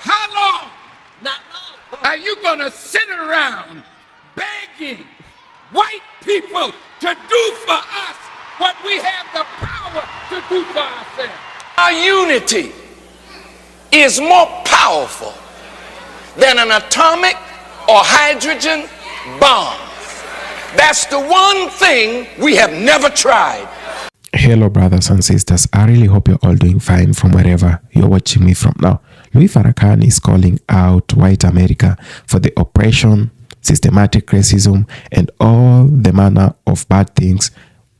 How long are you going to sit around begging white people to do for us what we have the power to do for ourselves? Our unity is more powerful than an atomic or hydrogen bomb. That's the one thing we have never tried. Hello brothers and sisters, I really hope you're all doing fine from wherever you're watching me from now. Louis Farrakhan is calling out white America for the oppression, systematic racism, and all the manner of bad things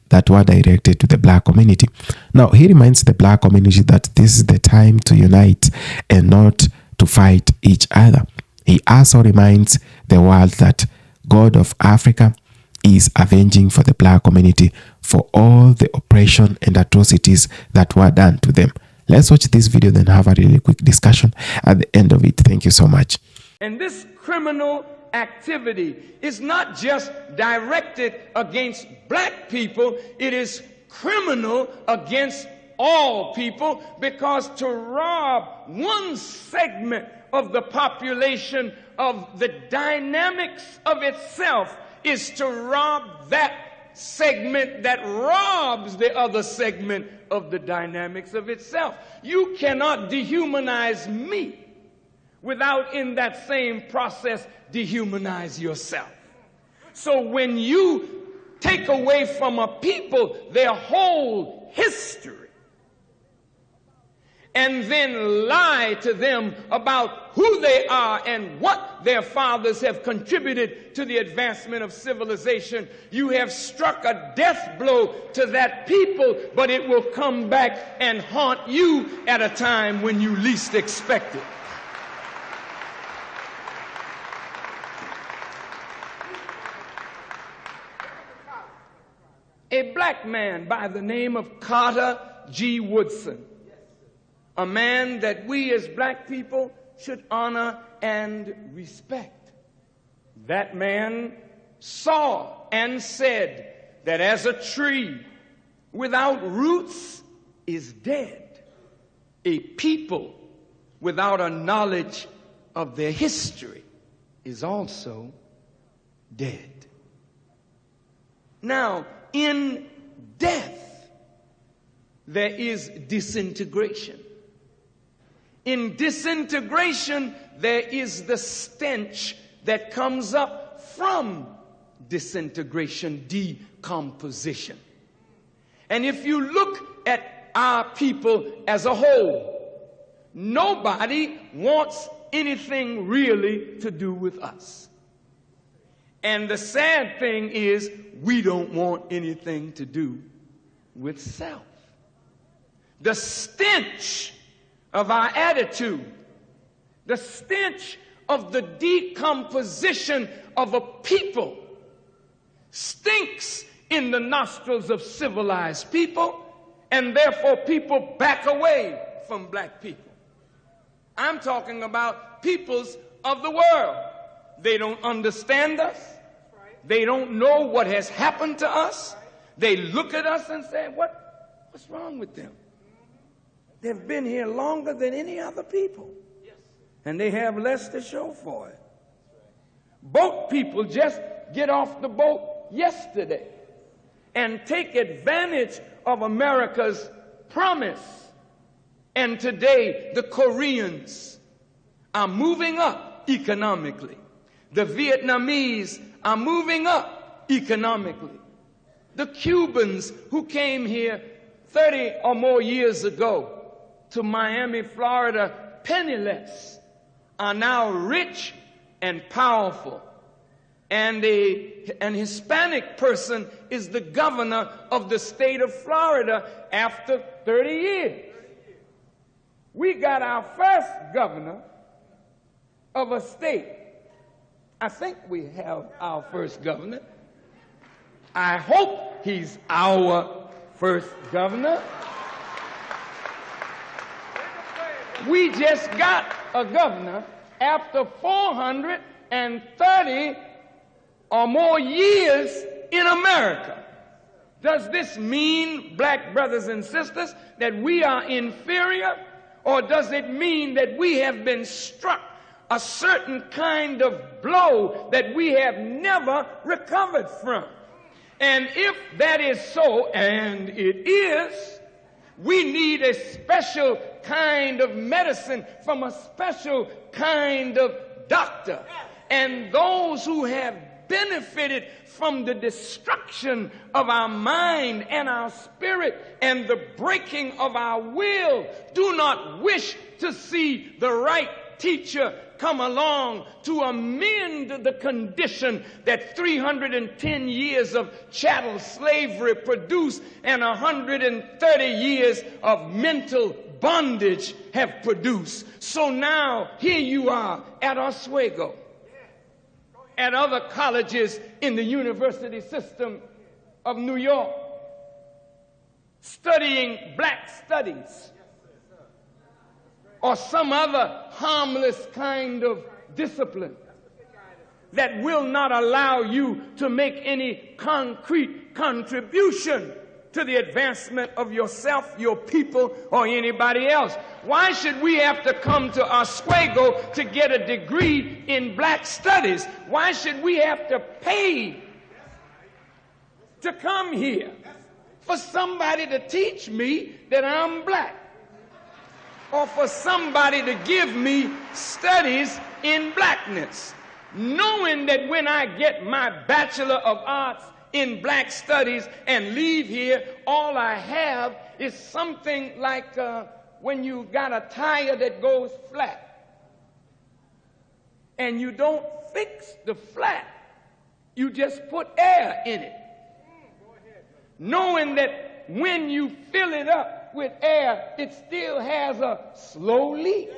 that were directed to the black community. Now, he reminds the black community that this is the time to unite and not to fight each other. He also reminds the world that God of Africa is avenging for the black community for all the oppression and atrocities that were done to them. Let's watch this video, then have a really quick discussion at the end of it. Thank you so much. And this criminal activity is not just directed against black people, it is criminal against all people, because to rob one segment of the population of the dynamics of itself is to rob that segment that robs the other segment of the dynamics of itself. You cannot dehumanize me without in that same process dehumanize yourself. So when you take away from a people their whole history and then lie to them about who they are and what their fathers have contributed to the advancement of civilization, you have struck a death blow to that people, but it will come back and haunt you at a time when you least expect it. A black man by the name of Carter G. Woodson, a man that we as black people should honor and respect. That man saw and said that as a tree without roots is dead, a people without a knowledge of their history is also dead. Now, in death, there is disintegration. In disintegration, there is the stench that comes up from disintegration, decomposition. And if you look at our people as a whole, nobody wants anything really to do with us. And the sad thing is, we don't want anything to do with self. The stench of our attitude, the stench of the decomposition of a people stinks in the nostrils of civilized people, and therefore people back away from black people. I'm talking about peoples of the world. They don't understand us. They don't know what has happened to us. They look at us and say, what's wrong with them? They've been here longer than any other people. And they have less to show for it. Boat people just get off the boat yesterday and take advantage of America's promise. And today, the Koreans are moving up economically. The Vietnamese are moving up economically. The Cubans who came here 30 or more years ago to Miami, Florida, penniless, are now rich and powerful. And an Hispanic person is the governor of the state of Florida after 30 years. We got our first governor of a state. I think we have our first governor. I hope he's our first governor. We just got a governor after 430 or more years in America. Does this mean, black brothers and sisters, that we are inferior Or does it mean that we have been struck a certain kind of blow that we have never recovered from? And if that is so, and it is, we need a special kind of medicine from a special kind of doctor. And those who have benefited from the destruction of our mind and our spirit and the breaking of our will do not wish to see the right teacher come along to amend the condition that 310 years of chattel slavery produced and 130 years of mental bondage have produced. So now here you are at Oswego, at other colleges in the university system of New York, studying black studies or some other harmless kind of discipline that will not allow you to make any concrete contribution to the advancement of yourself, your people, or anybody else. Why should we have to come to Oswego to get a degree in black studies? Why should we have to pay to come here for somebody to teach me that I'm black? Or for somebody to give me studies in blackness, knowing that when I get my Bachelor of Arts in black studies and leave here, all I have is something like when you got a tire that goes flat and you don't fix the flat, you just put air in it, knowing that when you fill it up with air, it still has a slow leak.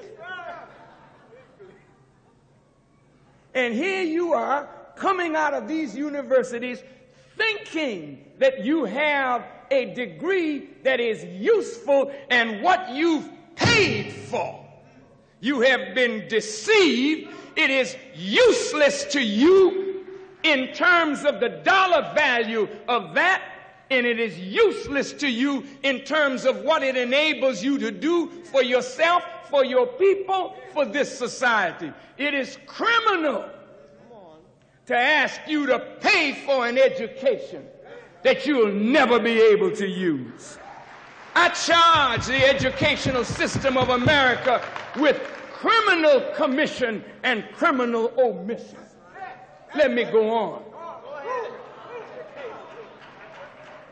And here you are coming out of these universities thinking that you have a degree that is useful and what you've paid for. You have been deceived. It is useless to you in terms of the dollar value of that, and it is useless to you in terms of what it enables you to do for yourself, for your people, for this society. It is criminal to ask you to pay for an education that you'll never be able to use. I charge the educational system of America with criminal commission and criminal omission. Let me go on.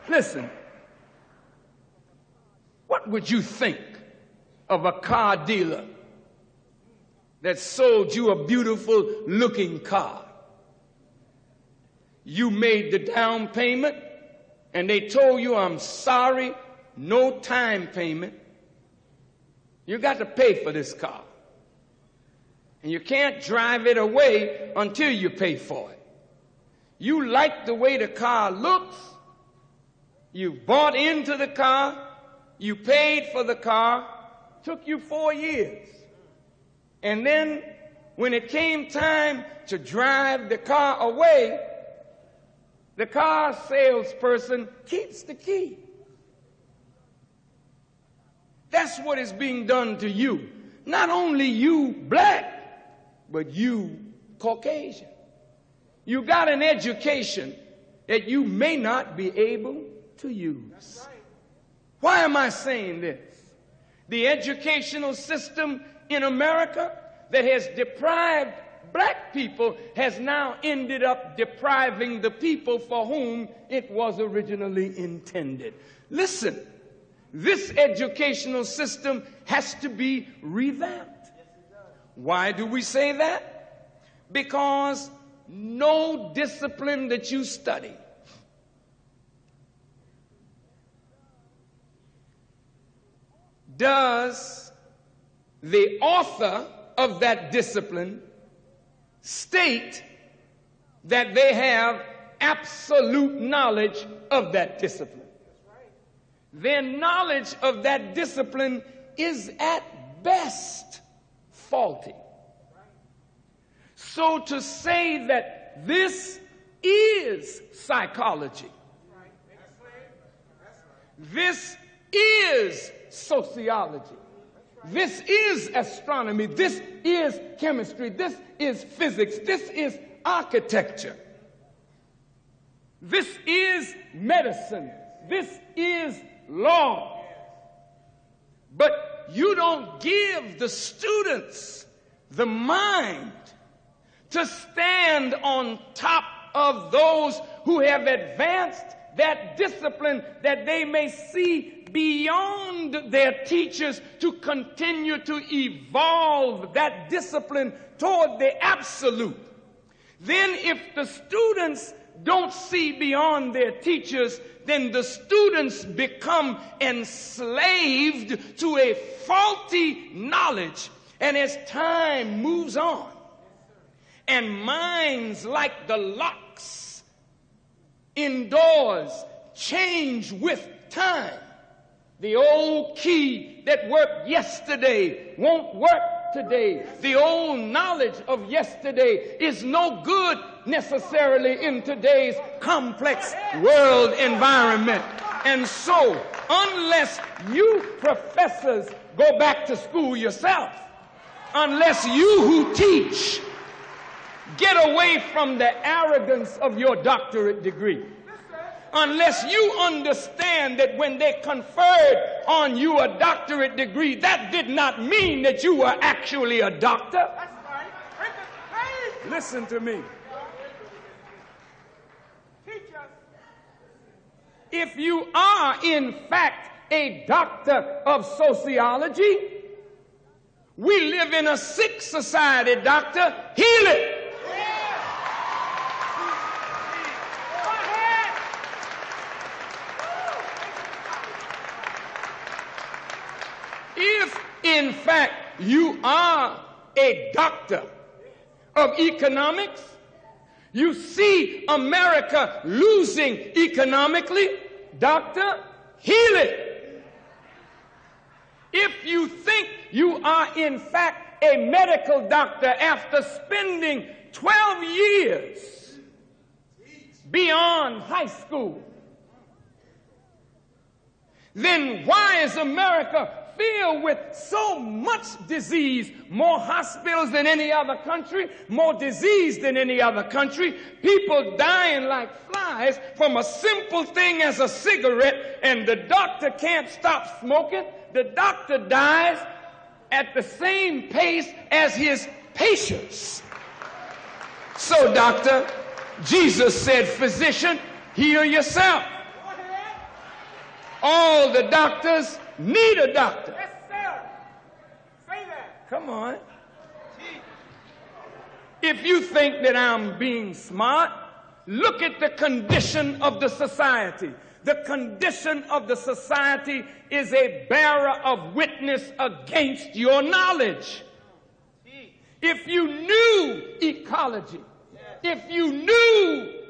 Listen, what would you think of a car dealer that sold you a beautiful looking car? You made the down payment and they told you, I'm sorry, no time payment. You got to pay for this car. And you can't drive it away until you pay for it. You like the way the car looks. You bought into the car, you paid for the car, took you 4 years. And then when it came time to drive the car away, the car salesperson keeps the key. That's what is being done to you. Not only you black, but you Caucasian. You got an education that you may not be able to use. Why am I saying this? The educational system in America that has deprived black people has now ended up depriving the people for whom it was originally intended. Listen, this educational system has to be revamped. Why do we say that? Because no discipline that you study does the author of that discipline state that they have absolute knowledge of that discipline. Their knowledge of that discipline is at best faulty. So to say that this is psychology, this is sociology, This is astronomy. This is chemistry. This is physics. This is architecture. This is medicine. This is law. But you don't give the students the mind to stand on top of those who have advanced that discipline, that they may see beyond their teachers, to continue to evolve that discipline toward the absolute. Then if the students don't see beyond their teachers, then the students become enslaved to a faulty knowledge. And as time moves on, and minds like the locks indoors change with time, the old key that worked yesterday won't work today. The old knowledge of yesterday is no good necessarily in today's complex world environment. And so, unless you professors go back to school yourself, unless you who teach get away from the arrogance of your doctorate degree, unless you understand that when they conferred on you a doctorate degree, that did not mean that you were actually a doctor. Listen to me. If you are in fact a doctor of sociology, we live in a sick society, doctor. Heal it. If in fact you are a doctor of economics, you see America losing economically, doctor, heal it. If you think you are in fact a medical doctor after spending 12 years beyond high school, then why is America filled with so much disease? More hospitals than any other country, more disease than any other country, people dying like flies from a simple thing as a cigarette, and the doctor can't stop smoking. The doctor dies at the same pace as his patients. So, doctor, Jesus said, physician, heal yourself. All the doctors need a doctor. Yes, sir. Say that. Come on. If you think that I'm being smart, look at the condition of the society. The condition of the society is a bearer of witness against your knowledge. If you knew ecology, if you knew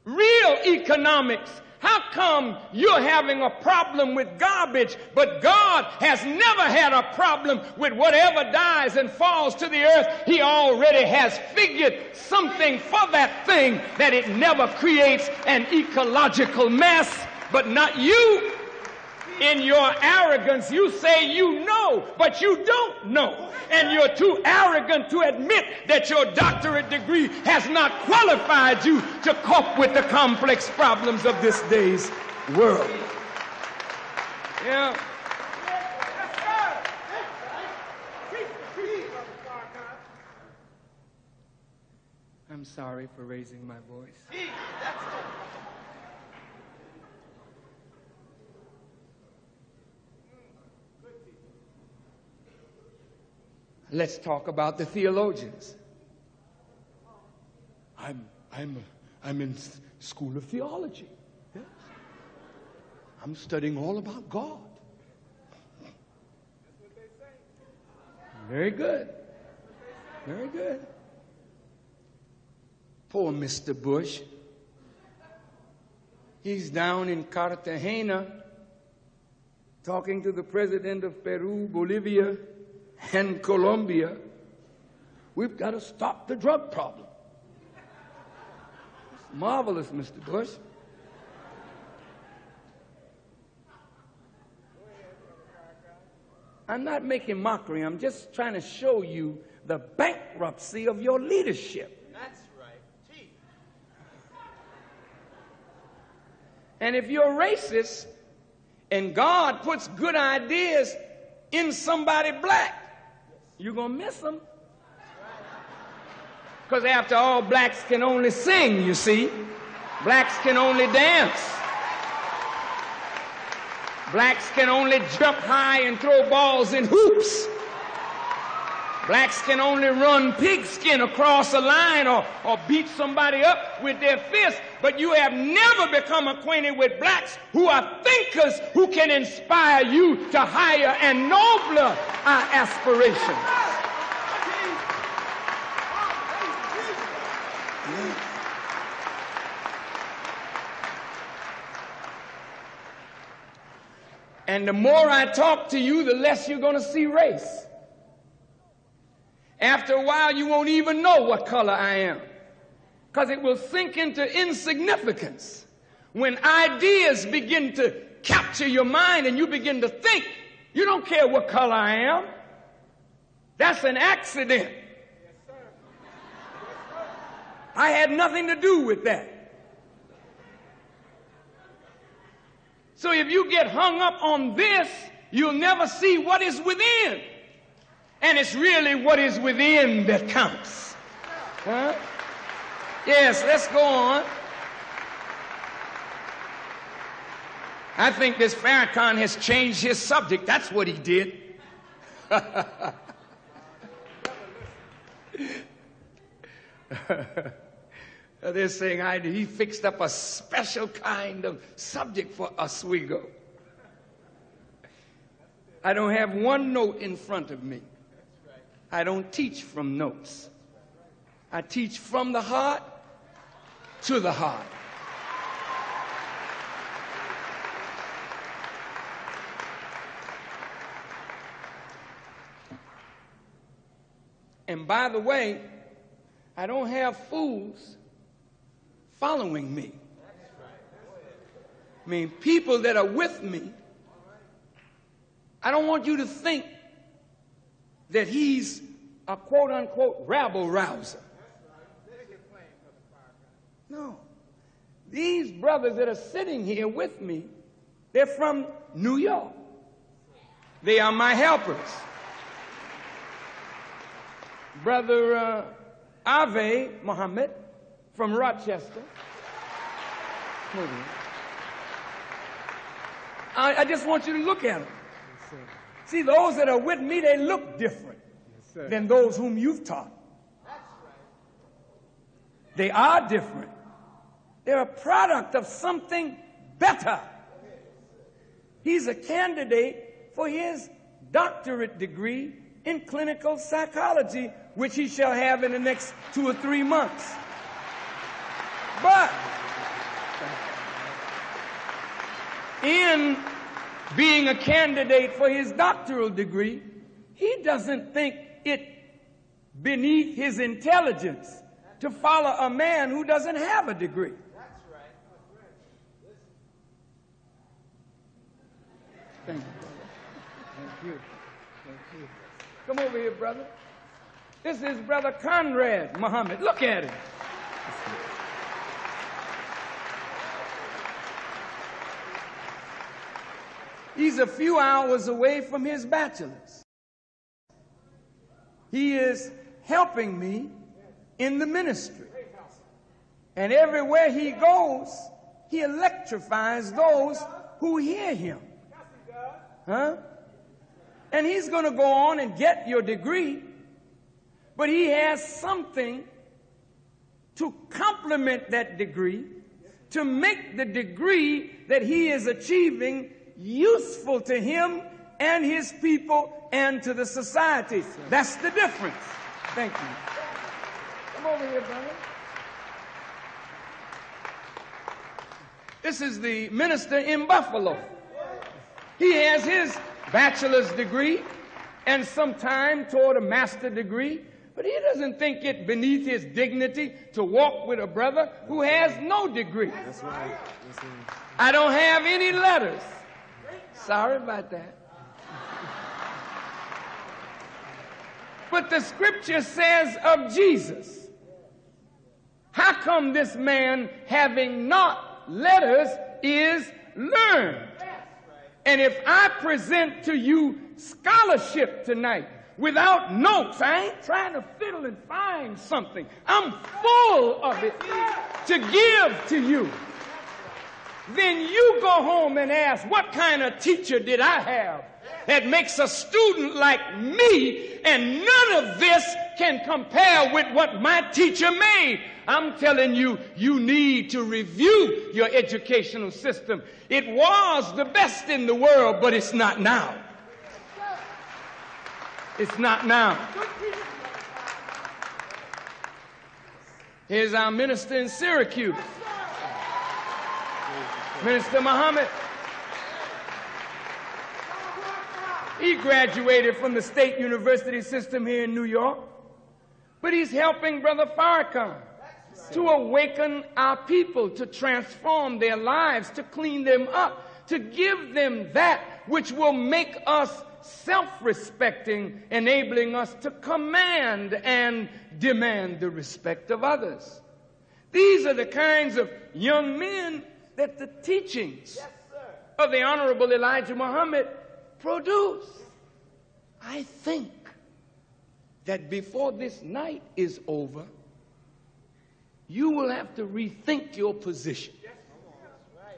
real economics, how come you're having a problem with garbage, but God has never had a problem with whatever dies and falls to the earth? He already has figured something for that thing, that it never creates an ecological mess. But not you. In your arrogance, you say you know, but you don't know. And you're too arrogant to admit that your doctorate degree has not qualified you to cope with the complex problems of this day's world. Yeah. I'm sorry for raising my voice. Let's talk about the theologians. I'm in school of theology. Yes. I'm studying all about God. Very good. Very good. Poor Mr. Bush. He's down in Cartagena talking to the president of Peru, Bolivia, and Colombia. We've got to stop the drug problem. It's marvelous, Mr. Bush. I'm not making mockery. I'm just trying to show you the bankruptcy of your leadership. That's right. Gee. And if you're racist and God puts good ideas in somebody black, you're going to miss them. Because after all, blacks can only sing, you see. Blacks can only dance. Blacks can only jump high and throw balls in hoops. Blacks can only run pigskin across a line or beat somebody up with their fist. But you have never become acquainted with blacks who are thinkers who can inspire you to higher and nobler aspirations. And the more I talk to you, the less you're going to see race. After a while, you won't even know what color I am, because it will sink into insignificance. When ideas begin to capture your mind and you begin to think, you don't care what color I am. That's an accident. I had nothing to do with that. So if you get hung up on this, you'll never see what is within. And it's really what is within that counts. Huh? Yes, let's go on. I think this Farrakhan has changed his subject. That's what he did. They're saying he fixed up a special kind of subject for Oswego. I don't have one note in front of me. I don't teach from notes. I teach from the heart to the heart. And by the way, I don't have fools following me. I mean, people that are with me, I don't want you to think that he's a quote-unquote rabble-rouser. No. These brothers that are sitting here with me, they're from New York. They are my helpers. Brother Ave Muhammad from Rochester. I just want you to look at them. See, those that are with me, they look different than those whom you've taught. They are different. They're a product of something better. He's a candidate for his doctorate degree in clinical psychology, which he shall have in the next 2 or 3 months. But in being a candidate for his doctoral degree, he doesn't think it beneath his intelligence to follow a man who doesn't have a degree. That's right. Thank you, brother. Thank you. Thank you. Come over here, brother. This is Brother Conrad Muhammad. Look at him. He's a few hours away from his bachelor's. He is helping me in the ministry. And everywhere he goes, he electrifies those who hear him. Huh? And he's going to go on and get your degree, but he has something to complement that degree, to make the degree that he is achieving useful to him and his people and to the society. That's the difference. Thank you. Come over here, brother. This is the minister in Buffalo. He has his bachelor's degree and sometime toward a master degree, but he doesn't think it beneath his dignity to walk with a brother who has no degree. That's right. I don't have any letters. Sorry about that. But the scripture says of Jesus, how come this man having not letters is learned? And if I present to you scholarship tonight without notes, I ain't trying to fiddle and find something. I'm full of it to give to you. Then you go home and ask, what kind of teacher did I have that makes a student like me, and none of this can compare with what my teacher made? I'm telling you, you need to review your educational system. It was the best in the world, but it's not now. It's not now. Here's our minister in Syracuse, Minister Muhammad. He graduated from the state university system here in New York, but he's helping Brother Farrakhan to awaken our people, to transform their lives, to clean them up, to give them that which will make us self-respecting, enabling us to command and demand the respect of others. These are the kinds of young men that the teachings of the Honorable Elijah Muhammad produce. I think that before this night is over, you will have to rethink your position.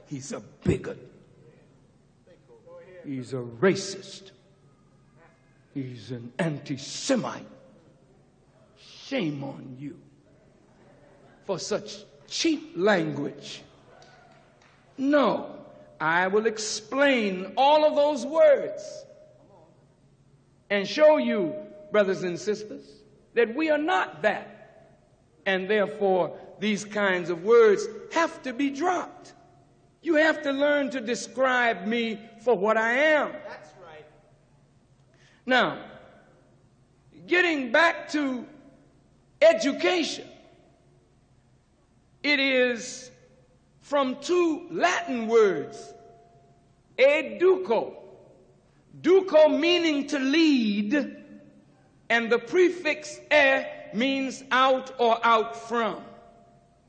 He's a bigot. He's a racist. He's an anti-Semite. Shame on you for such cheap language. No, I will explain all of those words and show you, brothers and sisters, that we are not that. And therefore, these kinds of words have to be dropped. You have to learn to describe me for what I am. That's right. Now, getting back to education, it is from two Latin words, educo. Duco meaning to lead, and the prefix e means out or out from.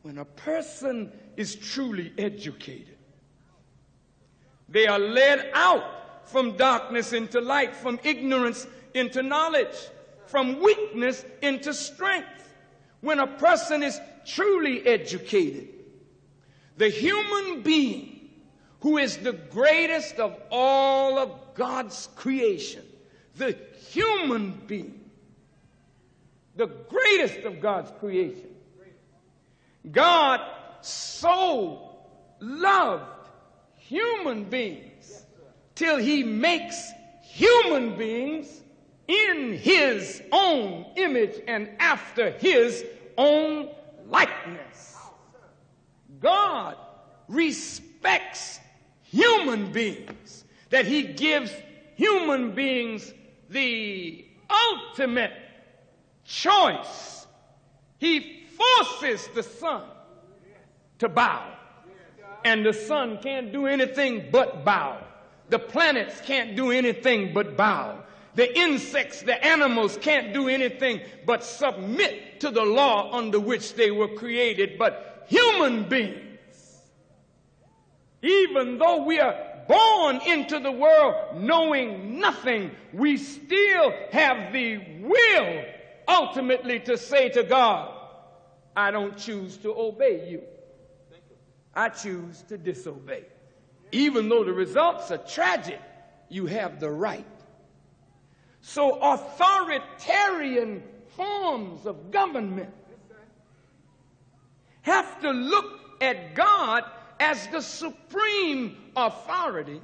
When a person is truly educated, they are led out from darkness into light, from ignorance into knowledge, from weakness into strength. When a person is truly educated, the human being who is the greatest of all of God's creation, the human being, the greatest of God's creation. God so loved human beings till he makes human beings in his own image and after his own likeness. God respects human beings, that he gives human beings the ultimate choice. He forces the sun to bow, and the sun can't do anything but bow. The planets can't do anything but bow. The insects, the animals can't do anything but submit to the law under which they were created. But human beings, even though we are born into the world knowing nothing, we still have the will ultimately to say to God, I don't choose to obey you. I choose to disobey. Even though the results are tragic, you have the right. So authoritarian forms of government have to look at God as the supreme authority,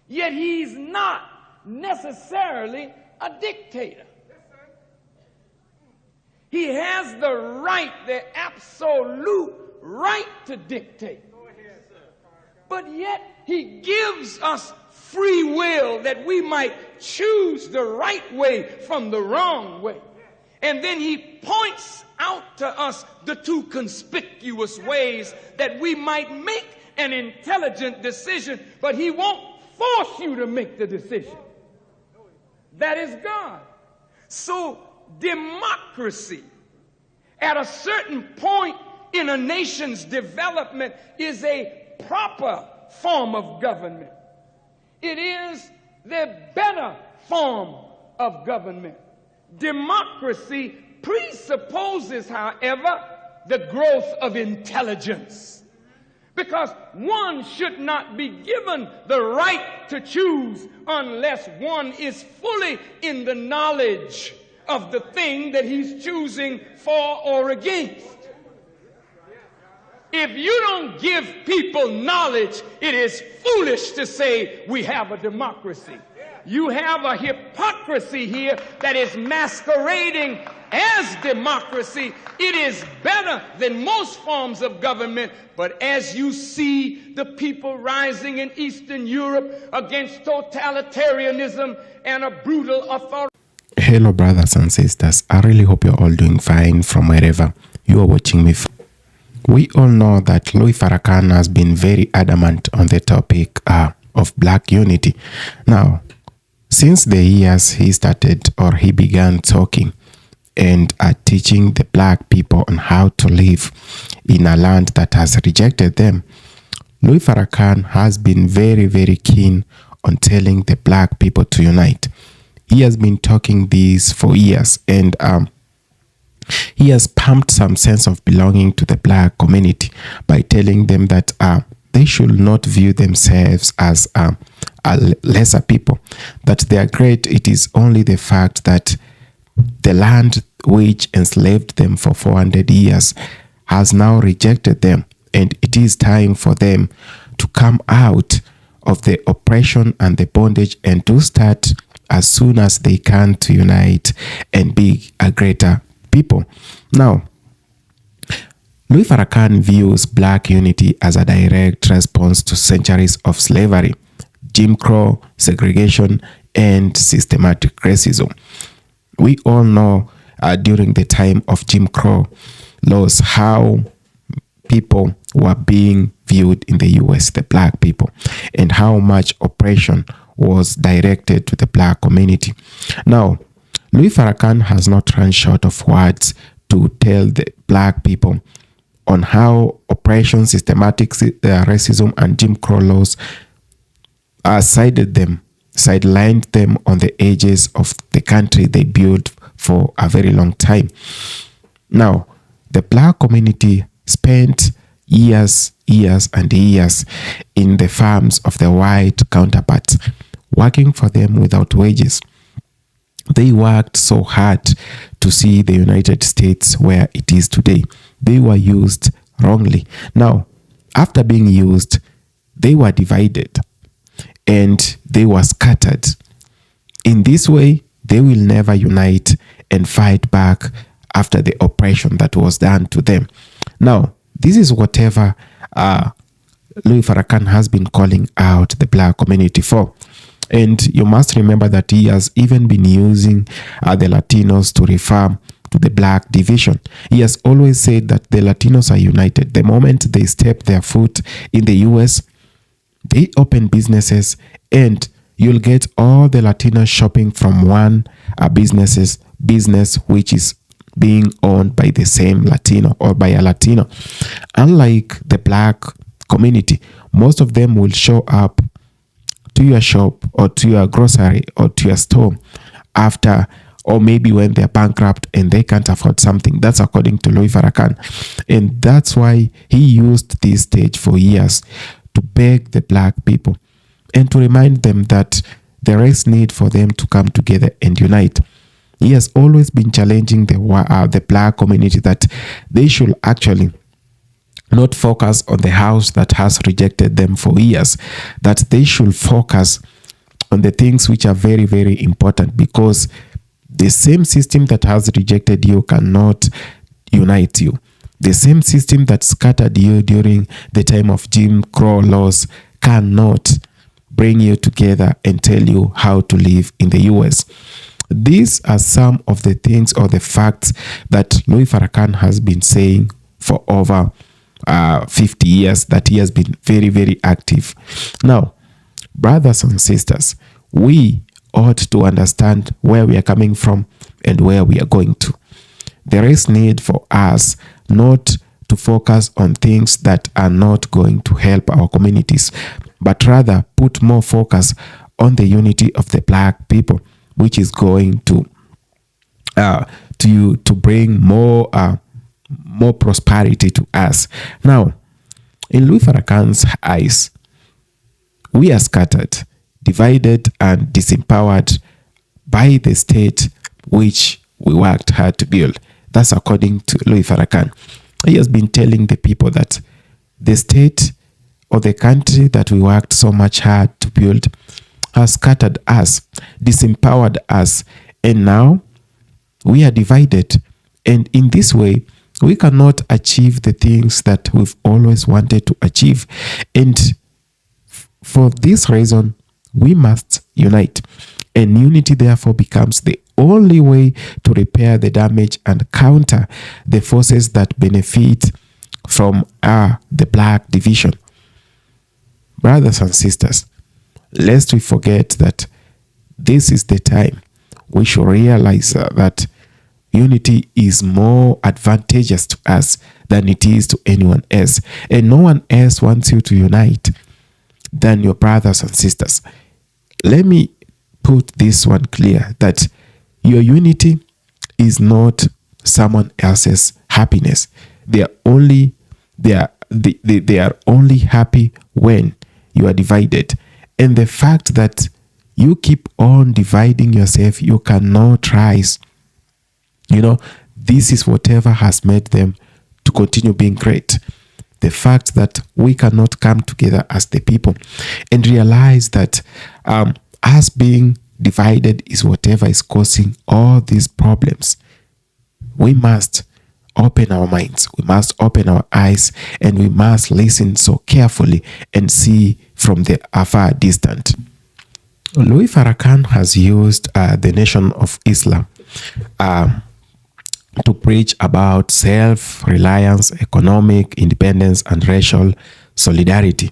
yet he's not necessarily a dictator. He has the right, the absolute right to dictate. But yet he gives us free will that we might choose the right way from the wrong way. And then he points out to us the two conspicuous ways that we might make an intelligent decision, but he won't force you to make the decision. That is God. So democracy at a certain point in a nation's development is a proper form of government. It is the better form of government. Democracy presupposes, however, the growth of intelligence, because one should not be given the right to choose unless one is fully in the knowledge of the thing that he's choosing for or against. If you don't give people knowledge, it is foolish to say we have a democracy. You have a hypocrisy here that is masquerading as democracy. It is better than most forms of government, but as you see the people rising in Eastern Europe against totalitarianism and a brutal authority. Hello, brothers and sisters. I really hope you're all doing fine from wherever you are watching me from. We all know that Louis Farrakhan has been very adamant on the topic of black unity. Now, since the years he started or he began talking and teaching the black people on how to live in a land that has rejected them, Louis Farrakhan has been very, very keen on telling the black people to unite. He has been talking this for years, and he has pumped some sense of belonging to the black community by telling them that they should not view themselves as a lesser people, that they are great. It is only the fact that the land which enslaved them for 400 years has now rejected them, and it is time for them to come out of the oppression and the bondage and to start as soon as they can to unite and be a greater people. Now, Louis Farrakhan views black unity as a direct response to centuries of slavery, Jim Crow, segregation, and systematic racism. We all know during the time of Jim Crow laws how people were being viewed in the US, the black people, and how much oppression was directed to the black community. Now, Louis Farrakhan has not run short of words to tell the black people on how oppression, systematic racism, and Jim Crow laws sidelined them on the edges of the country they built for a very long time. Now, the black community spent years and years in the farms of the white counterparts, working for them without wages. They worked so hard to see the United States where it is today. They were used wrongly. Now, after being used, they were divided and they were scattered. In this way, they will never unite and fight back after the oppression that was done to them. Now, this is whatever Louis Farrakhan has been calling out the black community for. And you must remember that he has even been using the Latinos to refer to the black division. He has always said that the Latinos are united. The moment they step their foot in the US, they open businesses and you'll get all the Latinos shopping from one business which is being owned by the same Latino or by a Latino. Unlike the black community, most of them will show up to your shop or to your grocery or to your store after, or maybe when they're bankrupt and they can't afford something. That's according to Louis Farrakhan. And that's why he used this stage for years to beg the black people and to remind them that there is need for them to come together and unite. He has always been challenging the black community that they should actually not focus on the house that has rejected them for years, that they should focus on the things which are very, very important, because the same system that has rejected you cannot unite you. The same system that scattered you during the time of Jim Crow laws cannot bring you together and tell you how to live in the US. These are some of the things or the facts that Louis Farrakhan has been saying for over 50 years, that he has been very, very active. Now, brothers and sisters, we ought to understand where we are coming from and where we are going to. There is need for us not to focus on things that are not going to help our communities, but rather put more focus on the unity of the black people, which is going to bring more prosperity to us. Now, in Louis Farrakhan's eyes, we are scattered, divided, and disempowered by the state which we worked hard to build. That's according to Louis Farrakhan. He has been telling the people that the state or the country that we worked so much hard to build has scattered us, disempowered us, and now we are divided. And in this way, we cannot achieve the things that we've always wanted to achieve. And for this reason, we must unite. And unity therefore becomes the only way to repair the damage and counter the forces that benefit from the black division. Brothers and sisters, lest we forget that this is the time we should realize that unity is more advantageous to us than it is to anyone else. And no one else wants you to unite than your brothers and sisters. Let me put this one clear, that your unity is not someone else's happiness. They are only happy when you are divided. And the fact that you keep on dividing yourself, you cannot rise. This is whatever has made them to continue being great. The fact that we cannot come together as the people and realize that us being divided is whatever is causing all these problems. We must open our minds, we must open our eyes, and we must listen so carefully and see from the afar distant. Louis Farrakhan has used the Nation of Islam to preach about self-reliance, economic independence, and racial solidarity,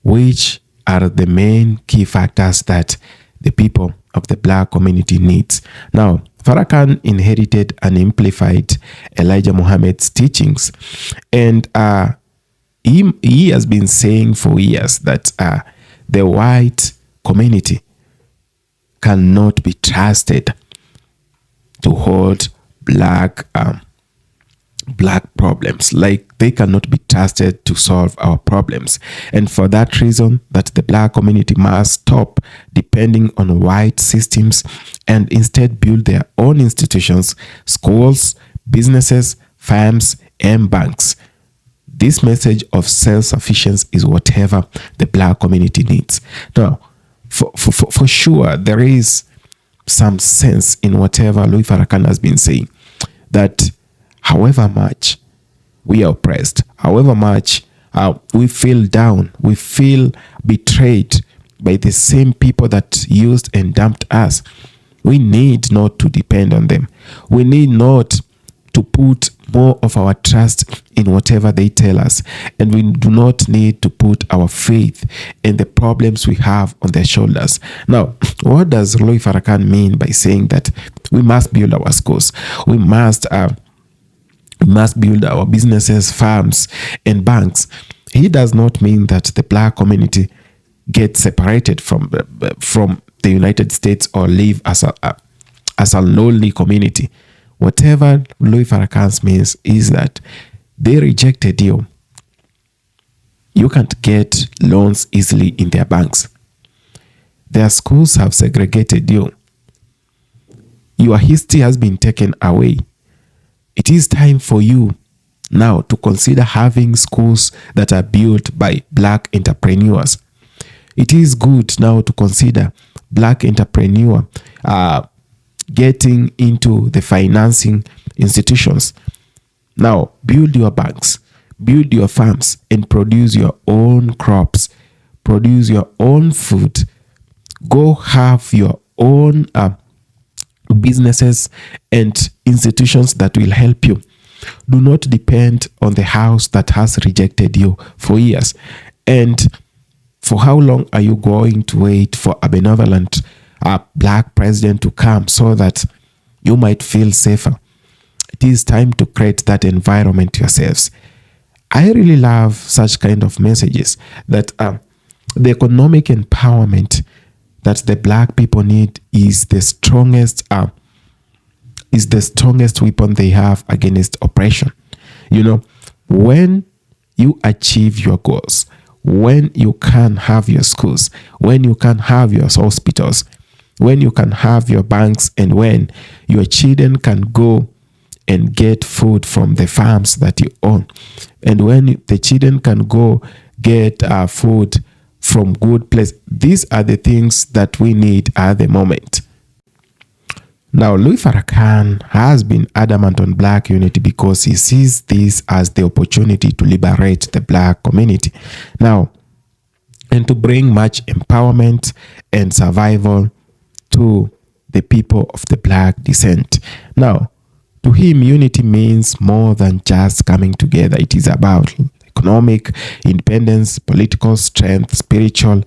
which are the main key factors that the people of the black community needs. Now, Farrakhan inherited and amplified Elijah Muhammad's teachings, and he has been saying for years that the white community cannot be trusted to hold black problems. Like, they cannot be trusted to solve our problems. And for that reason, that the black community must stop depending on white systems and instead build their own institutions, schools, businesses, farms, and banks. This message of self-sufficiency is whatever the black community needs. Now, for sure, there is some sense in whatever Louis Farrakhan has been saying, that however much we are oppressed, however much we feel down, we feel betrayed by the same people that used and dumped us, we need not to depend on them. We need not to put more of our trust in whatever they tell us. And we do not need to put our faith in the problems we have on their shoulders. Now, what does Louis Farrakhan mean by saying that we must build our schools? We must build our businesses, farms, and banks. He does not mean that the black community gets separated from the United States or live as a lonely community. Whatever Louis Farrakhan means is that they rejected you. You can't get loans easily in their banks. Their schools have segregated you. Your history has been taken away. It is time for you now to consider having schools that are built by black entrepreneurs. It is good now to consider black entrepreneur getting into the financing institutions. Now, build your banks, build your farms, and produce your own crops, produce your own food. Go have your own businesses and institutions that will help you. Do not depend on the house that has rejected you for years. And for how long are you going to wait for a benevolent black president to come so that you might feel safer. It is time to create that environment yourselves. I really love such kind of messages that the economic empowerment that the black people need is the strongest weapon they have against oppression. You know, when you achieve your goals, when you can have your schools, when you can have your hospitals, when you can have your banks, and when your children can go and get food from the farms that you own, and when the children can go get food from good place, these are the things that we need at the moment. Now, Louis Farrakhan has been adamant on black unity because he sees this as the opportunity to liberate the black community. Now, and to bring much empowerment and survival to the people of the black descent. Now, to him, unity means more than just coming together. It is about economic independence, political strength, spiritual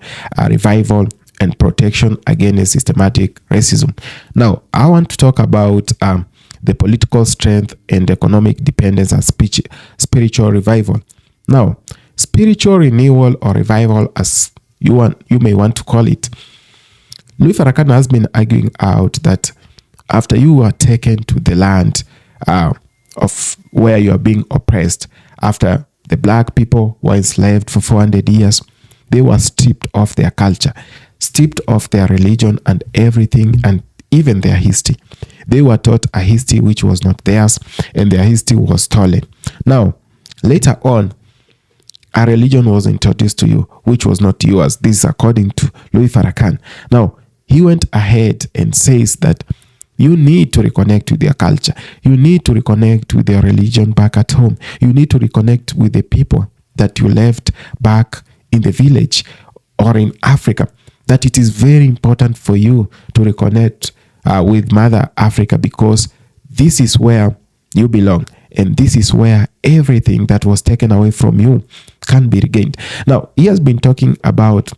revival, and protection against systematic racism. Now, I want to talk about the political strength and economic dependence and spiritual revival. Now, spiritual renewal or revival, as you may want to call it, Louis Farrakhan has been arguing out that after you are taken to the land of where you are being oppressed, after the black people were enslaved for 400 years, they were stripped of their culture, stripped of their religion and everything, and even their history. They were taught a history which was not theirs, and their history was stolen. Now, later on, a religion was introduced to you which was not yours. This is according to Louis Farrakhan. Now, he went ahead and says that you need to reconnect with your culture. You need to reconnect with your religion back at home. You need to reconnect with the people that you left back in the village or in Africa. That it is very important for you to reconnect with Mother Africa, because this is where you belong. And this is where everything that was taken away from you can be regained. Now, he has been talking about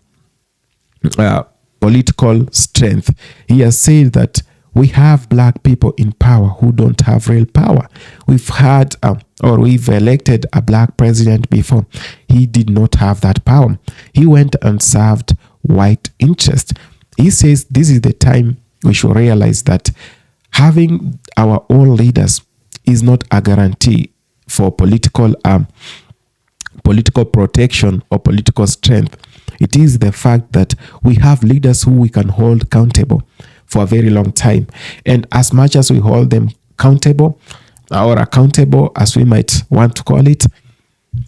political strength. He has said that we have black people in power who don't have real power. We've had we've elected a black president before. He did not have that power. He went and served white interest. He says this is the time we should realize that having our own leaders is not a guarantee for political protection or political strength. It is the fact that we have leaders who we can hold accountable for a very long time. And as much as we hold them accountable, or accountable as we might want to call it,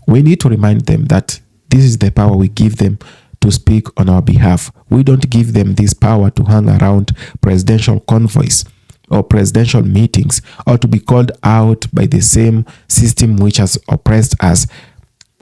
we need to remind them that this is the power we give them to speak on our behalf. We don't give them this power to hang around presidential convoys or presidential meetings, or to be called out by the same system which has oppressed us,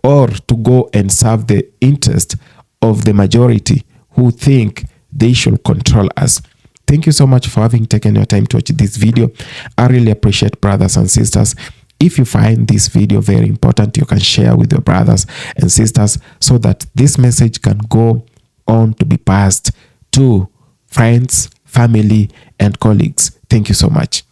or to go and serve the interest of the majority who think they should control us. Thank you so much for having taken your time to watch this video. I really appreciate, brothers and sisters. If you find this video very important, you can share with your brothers and sisters so that this message can go on to be passed to friends, family, and colleagues. Thank you so much.